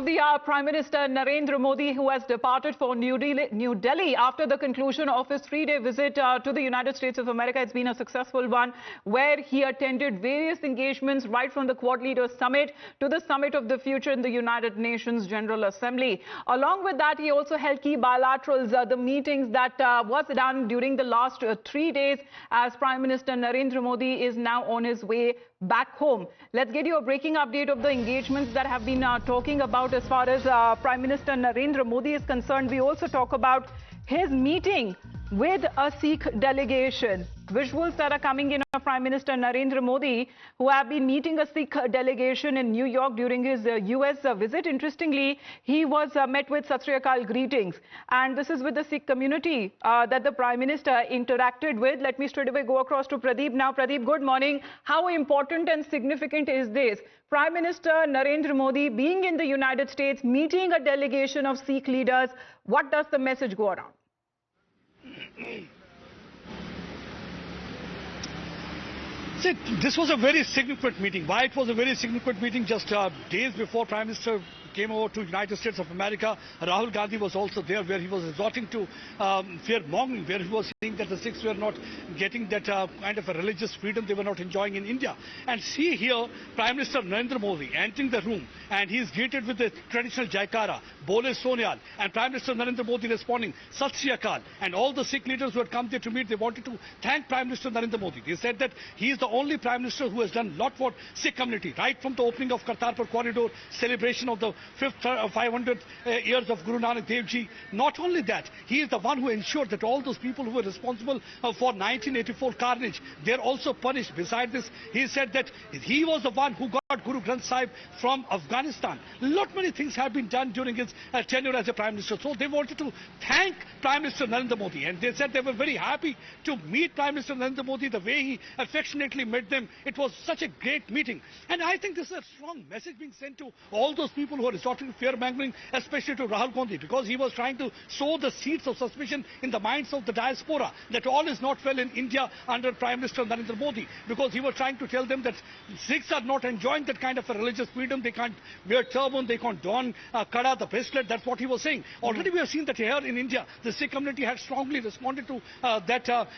of the hour, Prime Minister Narendra Modi, who has departed for New Delhi after the conclusion of his 3-day visit to the United States of America. It's been a successful one where he attended various engagements right from the Quad Leaders Summit to the Summit of the Future in the United Nations General Assembly. Along with that, he also held key bilaterals, the meetings that was done during the last 3 days as Prime Minister Narendra Modi is now on his way back home. Let's get you a breaking update of the engagements that have been talking about as far as Prime Minister Narendra Modi is concerned. We also talk about his meeting with a Sikh delegation. Visuals that are coming in of Prime Minister Narendra Modi, who have been meeting a Sikh delegation in New York during his US visit. Interestingly, he was met with Sat Sri Akaal greetings. And this is with the Sikh community that the Prime Minister interacted with. Let me straight away go across to Pradeep now. Pradeep, good morning. How important and significant is this? Prime Minister Narendra Modi being in the United States, meeting a delegation of Sikh leaders. What does the message go around? See, this was a very significant meeting. Why it was a very significant meeting? Just days before Prime Minister came over to United States of America, Rahul Gandhi was also there, where he was resorting to fear-mongering, where he was saying that the Sikhs were not getting that kind of a religious freedom they were not enjoying in India. And see here, Prime Minister Narendra Modi entering the room, and he is greeted with the traditional Jaikara, Bole Sonyal, and Prime Minister Narendra Modi responding, Sat Sri Akaal. And all the Sikh leaders who had come there to meet, they wanted to thank Prime Minister Narendra Modi. They said that he is the only Prime Minister who has done a lot for Sikh community, right from the opening of Kartarpur corridor, celebration of the 500 years of Guru Nanak Dev Ji. Not only that, he is the one who ensured that all those people who were responsible for 1984 carnage, they're also punished. Besides this, he said that he was the one who got Guru Granth Sahib from Afghanistan. Lot many things have been done during his tenure as a Prime Minister. So they wanted to thank Prime Minister Narendra Modi, and they said they were very happy to meet Prime Minister Narendra Modi the way he affectionately met them. It was such a great meeting. And I think this is a strong message being sent to all those people who are resorting to fear-mongering, especially to Rahul Gandhi, because he was trying to sow the seeds of suspicion in the minds of the diaspora that all is not well in India under Prime Minister Narendra Modi, because he was trying to tell them that Sikhs are not enjoying that kind of a religious freedom. They can't wear turban, they can't don kada, the bracelet. That's what he was saying. Already we have seen that here in India, the Sikh community had strongly responded to that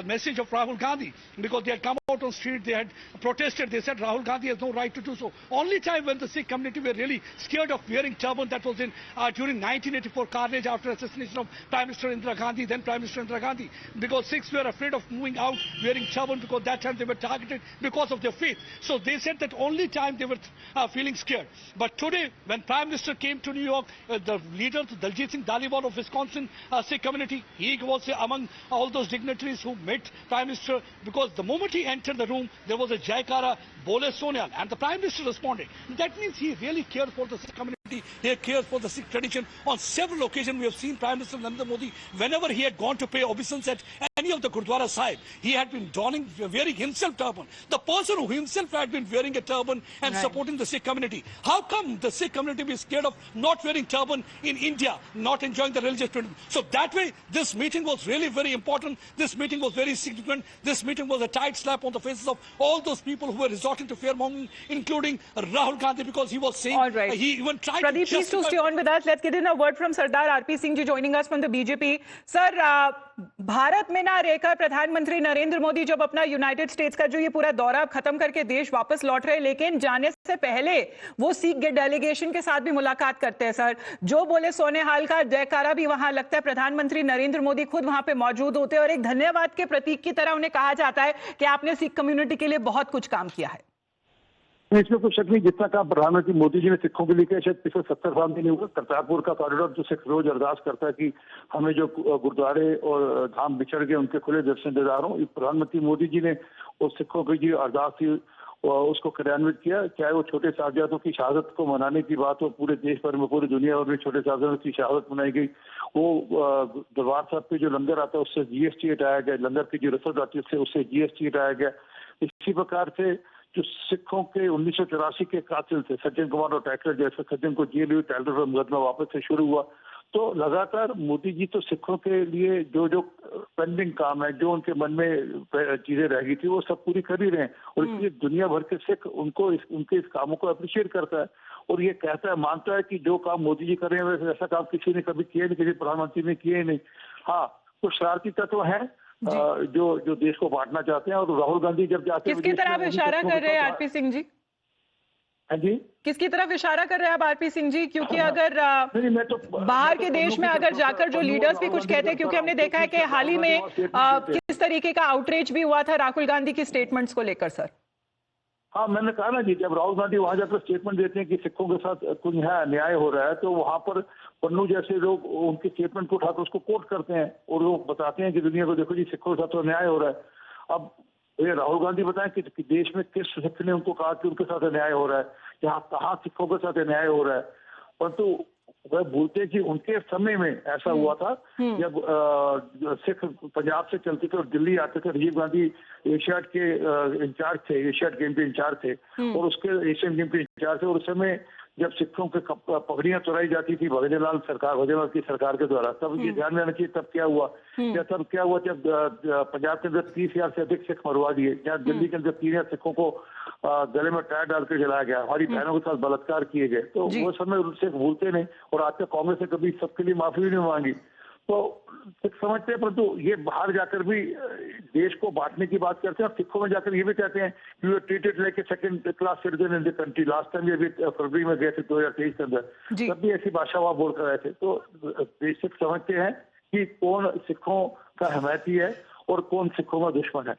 message of Rahul Gandhi, because they had come out on street, they had protested, they said Rahul Gandhi has no right to do so. Only time when the Sikh community were really scared of wearing turban, that was in during 1984 carnage after assassination of Prime Minister Indira Gandhi, then Prime Minister Indira Gandhi, because Sikhs were afraid of moving out wearing turban, because that time they were targeted because of their faith. So they said that only time they were feeling scared. But today, when Prime Minister came to New York, the leader, Daljit Singh Dhaliwal of Wisconsin Sikh community, he was among all those dignitaries who met Prime Minister, because the moment he entered the room, there was a Jaikara, Bole Sonyal, and the Prime Minister responded. That means he really cares for the Sikh community. He cares for the Sikh tradition. On several occasions, we have seen Prime Minister Narendra Modi, whenever he had gone to pay obeisance at any of the Gurdwara Sahib, he had been wearing himself turban. The person who himself had been wearing a turban and supporting the Sikh community. How come the Sikh community be scared of not wearing turban in India, not enjoying the religious freedom? So that way, this meeting was really very important. This meeting was very significant. This meeting was a tight slap on the faces of all those people who were resorting to fear-mongering, including Rahul Gandhi, because he was saying, he even tried Pradeep, please to stay on with us. Let's get in a word from Sardar R.P. Singh ji joining us from the BJP. Sir, Bharat में ना रहकर प्रधानमंत्री नरेंद्र मोदी जब अपना United states का जो ये पूरा दौरा खत्म करके देश वापस लौट रहे, लेकिन जाने से पहले वो सिख डेलीगेशन के साथ भी मुलाकात करते हैं। सर, जो बोले सोने हाल का जयकारा भी वहां लगता है, प्रधानमंत्री नरेंद्र मोदी खुद वहां पे मौजूद होते हैं और एक धन्यवाद के प्रतीक की तरह उन्हें कहा जाता है कि आपने सिख कम्युनिटी के लिए बहुत कुछ काम किया है। इसमें कोई शक नहीं, जितना काम प्रधानमंत्री मोदी जी ने सिखों के लिए किया शायद पिछले 70 साल में नहीं हुआ। करतारपुर का कॉरिडोर जो सिख रोज अरदास करता है कि हमें जो गुरुद्वारे और धाम बिछड़ गए उनके खुले दर्शन दीदार हों, प्रधानमंत्री मोदी जी ने उस सिखों की जो अरदास थी उसको क्रियान्वित किया। चाहे वो छोटे साहबजादों की शहादत को मनाने की बात हो, पूरे देश भर में, पूरी दुनिया भर में छोटे साहबजादों की शहादत मनाई गई। वो दरबार साहब पे जो लंगर आता है उससे जीएसटी हटाया गया, लंगर की जो रसद आती है उससे जीएसटी हटाया गया। इसी प्रकार से जो सिखों के 1984 के कातिल थे सज्जन कुमार और टैकलर, जैसे सज्जन को जेल हुई, टैकलर पर मुकदमा वापस से शुरू हुआ। तो लगातार मोदी जी तो सिखों के लिए जो जो पेंडिंग काम है, जो उनके मन में चीजें रह गई थी, वो सब पूरी कर ही रहे हैं। और इसलिए दुनिया भर के सिख उनके इस कामों को अप्रिशिएट करता है। और ये कहता है, मानता है कि जो काम मोदी जी कर रहे हैं वैसा काम किसी ने कभी किया नहीं, किसी प्रधानमंत्री ने किए नहीं। हाँ, कुछ शरारती तत्व हैं जो देश को बांटना चाहते हैं। और राहुल गांधी जब जाते हैं, किसकी तरफ इशारा कर रहे हैं आरपी सिंह जी? हाँ जी, किसकी तरफ इशारा कर रहे हैं आप आरपी सिंह जी? क्योंकि अगर मैं तो बाहर के देश में अगर जाकर जो लीडर्स भी कुछ कहते हैं, क्योंकि हमने देखा है कि हाल ही में किस तरीके का आउटरीच भी हुआ था राहुल गांधी की स्टेटमेंट्स को लेकर सर। हाँ, मैंने कहा ना जी, जब राहुल गांधी वहां जाकर स्टेटमेंट देते हैं कि सिखों के साथ कुछ अन्याय हो रहा है, तो वहां पर पन्नू जैसे लोग उनके स्टेटमेंट को उठाकर उसको कोट करते हैं और वो बताते हैं कि दुनिया को देखो जी, सिखों के साथ तो अन्याय हो रहा है। अब ये राहुल गांधी बताएं कि देश में किस सिख ने उनको कहा कि उनके साथ अन्याय हो रहा है, यहाँ कहाँ सिखों के साथ अन्याय हो रहा है। परंतु वह भूलते हैं कि उनके समय में ऐसा हुआ था जब सिख पंजाब से चलते थे और दिल्ली आते थे। राजीव गांधी एशियाड के इंचार्ज थे, एशियाड गेम के इंचार्ज थे और उसके एशियन गेम के इंचार्ज थे। और उस समय जब सिखों के पगड़ियां चुराई जाती थी भगजलाल की सरकार के द्वारा, तब ये ध्यान में रखना चाहिए तब क्या हुआ। तब क्या हुआ जब पंजाब के अंदर 30,000 से अधिक सिख मरवा दिए, जहाँ दिल्ली के अंदर 3,000 सिखों को गले में टायर डाल के जलाया गया, हमारी बहनों के साथ बलात्कार किए गए। तो वो समय सिख भूलते नहीं और आज तक कांग्रेस ने कभी सबके लिए माफी भी नहीं मांगी। तो सिख समझते हैं, परंतु ये बाहर जाकर भी देश को बांटने की बात करते हैं और सिखों में जाकर ये भी कहते हैं कि we are treated like a second class citizen in the country. Last time ये भी फरवरी में गए थे 2023 के अंदर, तब भी ऐसी भाषा वहां बोल कर आए थे। तो सिख समझते हैं कि कौन सिखों का हमायती है और कौन सिखों का दुश्मन है।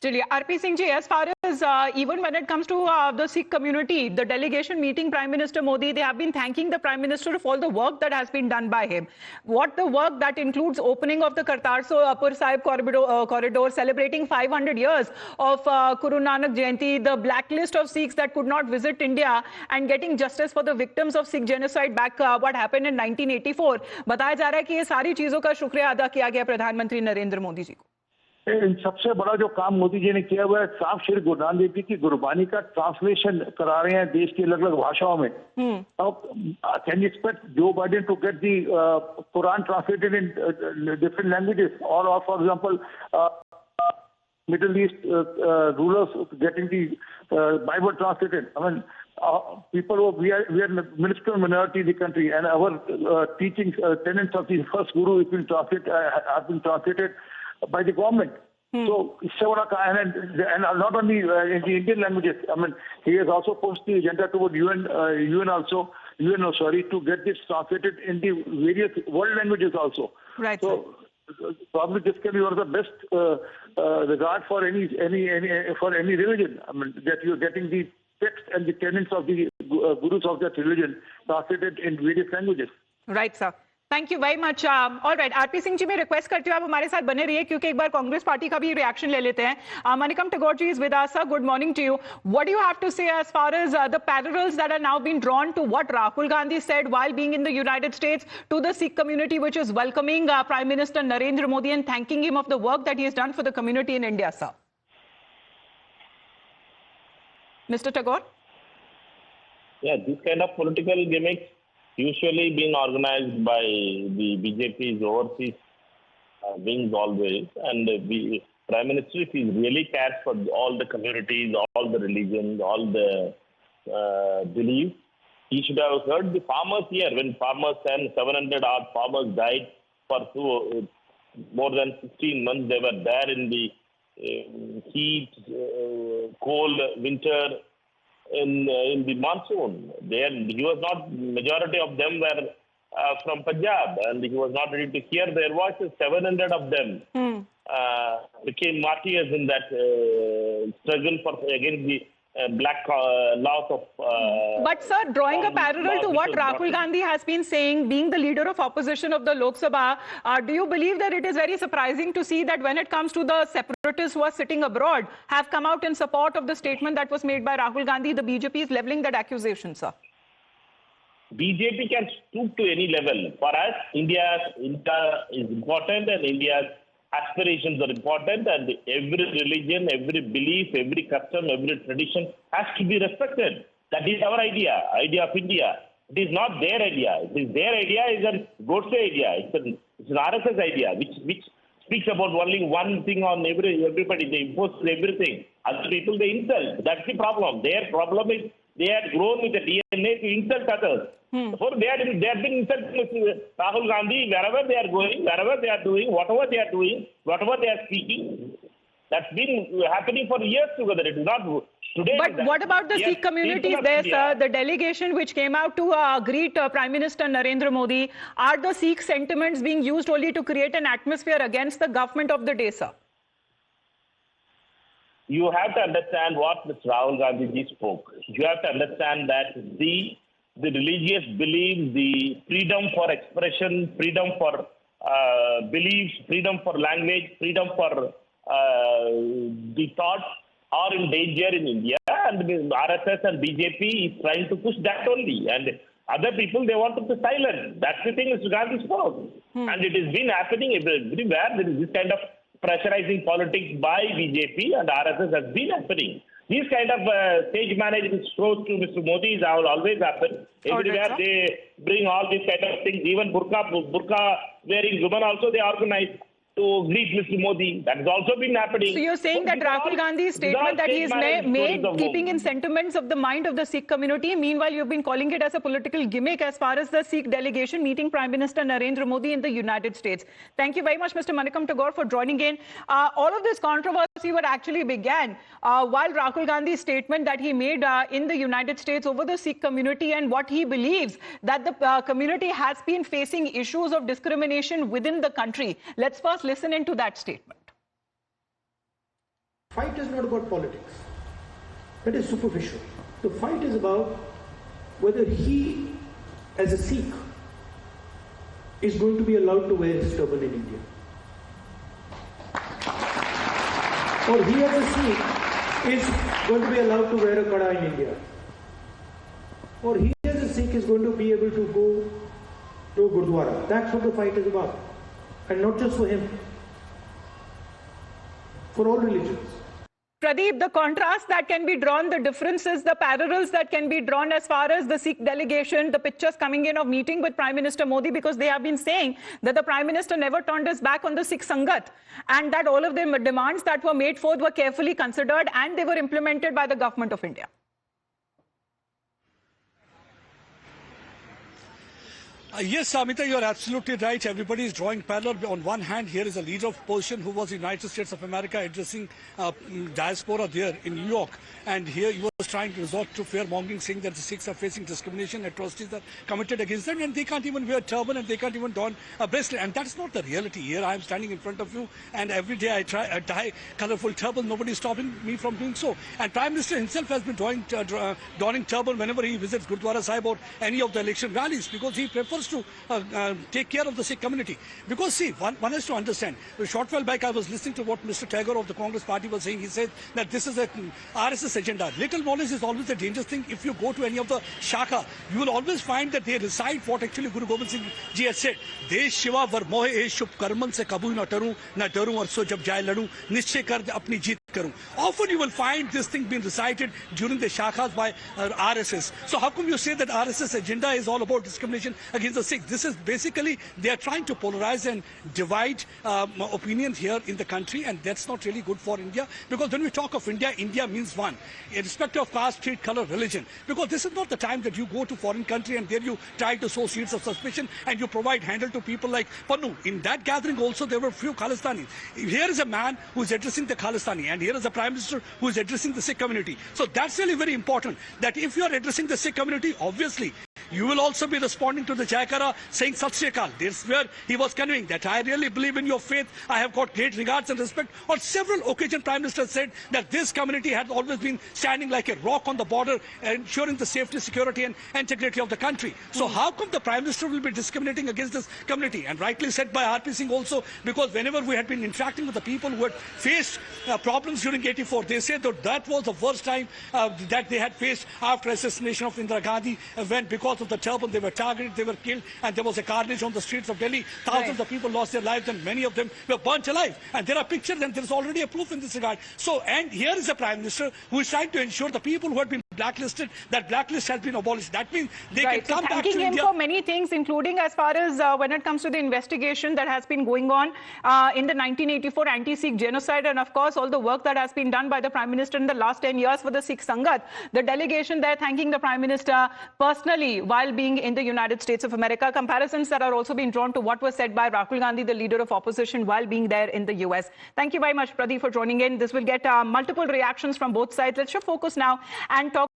चलिए RP Singh ji, as far as even when it comes to the Sikh community, the delegation meeting Prime Minister Modi, they have been thanking the Prime Minister of all the work that has been done by him. What the work that includes opening of the Kartarpur Sahib corridor, celebrating 500 years of Guru Nanak Jayanti, the blacklist of Sikhs that could not visit India, and getting justice for the victims of Sikh genocide back what happened in 1984. बताया जा रहा है कि ये सारी चीजों का शुक्रिया अदा किया गया प्रधानमंत्री नरेंद्र मोदी जी को। इन सबसे बड़ा जो काम मोदी जी ने किया हुआ है, साफ श्री गुरु नानक देव जी की गुरबानी का ट्रांसलेशन करा रहे हैं देश की अलग अलग भाषाओं में। Can you expect Joe Biden to get the Quran translated in different languages और for example Middle East rulers getting the Bible translated? I mean people we are minuscule minority in the country, and our teachings tenets of the first guru have been translated by the government. So and not only in the Indian languages. I mean, he has also pushed the agenda toward UN to get this translated in the various world languages also. Right. So probably this can be one of the best regard for any religion. I mean, that you are getting the text and the tenets of the gurus of that religion translated in various languages. Right, sir. Thank you very much. Alright RP Singh ji, मैं request करती हूँ आप हमारे साथ बने रहिए क्योंकि एक बार कांग्रेस पार्टी का भी रिएक्शन ले लेते हैं। Manickam Tagore ji is with us. Good morning to you. What do you have to say as far as the parallels that are now being drawn to what Rahul Gandhi said while being in the United States to the Sikh community which is welcoming Prime Minister Narendra Modi and thanking him of the work that he has done for the community in India, sir? Mister Tagore? Yeah, this kind of political gimmicks usually being organized by the BJP's overseas wings always, and the Prime Minister, if he really cares for all the communities, all the religions, all the beliefs, he should have heard the farmers here. When farmers and 700 odd farmers died for more than 16 months, they were there in the heat, cold winter, in the monsoon. There, he was not. Majority of them were from Punjab, and he was not ready to hear their voices. 700 of them became martyrs in that struggle against the black laws of. But sir, drawing a parallel to what Rahul Gandhi has been saying, being the leader of opposition of the Lok Sabha, do you believe that it is very surprising to see that when it comes to the separatists who are sitting abroad, have come out in support of the statement that was made by Rahul Gandhi? The BJP is leveling that accusation, sir. BJP can stoop to any level. For us, India is important, and India's aspirations are important, and every religion, every belief, every custom, every tradition has to be respected. That is our idea of India. It is not their idea. It is their idea, is a Godse idea. It's an RSS idea, which speaks about only one thing on everybody. They impose everything. Other people they insult. That's the problem. Their problem is they had grown with the DNA to insult others. So they have been insulting Rahul Gandhi wherever they are going, wherever they are doing, whatever they are doing, whatever they are speaking. That's been happening for years together. It is not today. But what about the Sikh communities there, sir? The delegation which came out to greet Prime Minister Narendra Modi, are the Sikh sentiments being used only to create an atmosphere against the government of the day, sir? You have to understand what Mr. Rahul Gandhi spoke. You have to understand that the religious beliefs, the freedom for expression, freedom for beliefs, freedom for language, freedom for the thoughts are in danger in India, and RSS and BJP is trying to push that only. And other people, they want to silence. That's the thing Mr. Gandhi spoke. And it has been happening everywhere. There is this kind of pressurizing politics by BJP and RSS has been happening. These kind of stage management shows to Mr. Modi will always happen. Everywhere they bring all these kind of things. Even burqa wearing women also they organize to greet Mr. Modi. That has also been happening. So you're saying that Rahul Gandhi's statement that he has made keeping in sentiments of the mind of the Sikh community. Meanwhile, you've been calling it as a political gimmick as far as the Sikh delegation meeting Prime Minister Narendra Modi in the United States. Thank you very much, Mr. Manikam Tagore, for joining in. All of this controversy what actually began while Rahul Gandhi's statement that he made in the United States over the Sikh community and what he believes that the community has been facing issues of discrimination within the country. Let's first listen into that statement. Fight is not about politics. That is superficial. The fight is about whether he, as a Sikh, is going to be allowed to wear his turban in India. Or he, as a Sikh, is going to be allowed to wear a kada in India. Or he, as a Sikh, is going to be able to go to a Gurdwara. That's what the fight is about. And not just for him. For all religions. Pradeep, the contrast that can be drawn, the differences, the parallels that can be drawn as far as the Sikh delegation, the pictures coming in of meeting with Prime Minister Modi, because they have been saying that the Prime Minister never turned his back on the Sikh Sangat and that all of the demands that were made forth were carefully considered and they were implemented by the government of India. Yes, Amita, you are absolutely right. Everybody is drawing parallel. On one hand, here is a leader of opposition who was in the United States of America addressing diaspora there in New York. And here he was trying to resort to fear-mongering, saying that the Sikhs are facing discrimination, atrocities are committed against them, and they can't even wear a turban and they can't even don a bracelet. And that's not the reality. Here I am standing in front of you, and every day I try a dye colorful turban. Nobody is stopping me from doing so. And Prime Minister himself has been donning turban whenever he visits Gurdwara Sahib or any of the election rallies, because he prefers to take care of the Sikh community. Because see, one has to understand, a short while back I was listening to what Mr. Tagore of the Congress party was saying. He said that this is a RSS agenda. Little knowledge is always a dangerous thing. If you go to any of the Shaka, you will always find that they recite what actually Guru Gobind Singh Ji has said. Desh Shiva var mohe e shubh karman se kabhi na daru aur so jab jaye ladu nischay kar apni jeet karu. Often you will find this thing being recited during the Shakas by RSS. So how come you say that RSS agenda is all about discrimination against the Sikhs? This is basically, they are trying to polarize and divide opinions here in the country, and that's not really good for India. Because when we talk of India, India means one, irrespective of caste, creed, color, religion. Because this is not the time that you go to foreign country and there you try to sow seeds of suspicion and you provide handle to people like Pannu. In that gathering also there were few Khalistanis. Here is a man who is addressing the Khalistani, and here is a Prime Minister who is addressing the Sikh community. So that's really very important, that if you are addressing the Sikh community, obviously you will also be responding to the Jaikara saying Sat Sri Akaal. This is where he was conveying that I really believe in your faith. I have got great regards and respect. On several occasions, Prime Minister said that this community had always been standing like a rock on the border, ensuring the safety, security and integrity of the country. So how come the Prime Minister will be discriminating against this community? And rightly said by R.P. Singh also, because whenever we had been interacting with the people who had faced problems during 84, they said that that was the worst time that they had faced after assassination of Indira Gandhi, when because of the turban, they were targeted, they were killed, and there was a carnage on the streets of Delhi. Thousands of people lost their lives, and many of them were burnt alive. And there are pictures, and there is already a proof in this regard. So, and here is a Prime Minister who is trying to ensure the people who had been blacklisted, that blacklist has been abolished. That means they can come back to India. Thanking him for many things, including as far as when it comes to the investigation that has been going on in the 1984 anti-Sikh genocide, and of course all the work that has been done by the Prime Minister in the last 10 years for the Sikh Sangat. The delegation there thanking the Prime Minister personally while being in the United States of America. Comparisons that are also being drawn to what was said by Rahul Gandhi, the leader of opposition, while being there in the US. Thank you very much, Pradeep, for joining in. This will get multiple reactions from both sides. Let's shift focus now and talk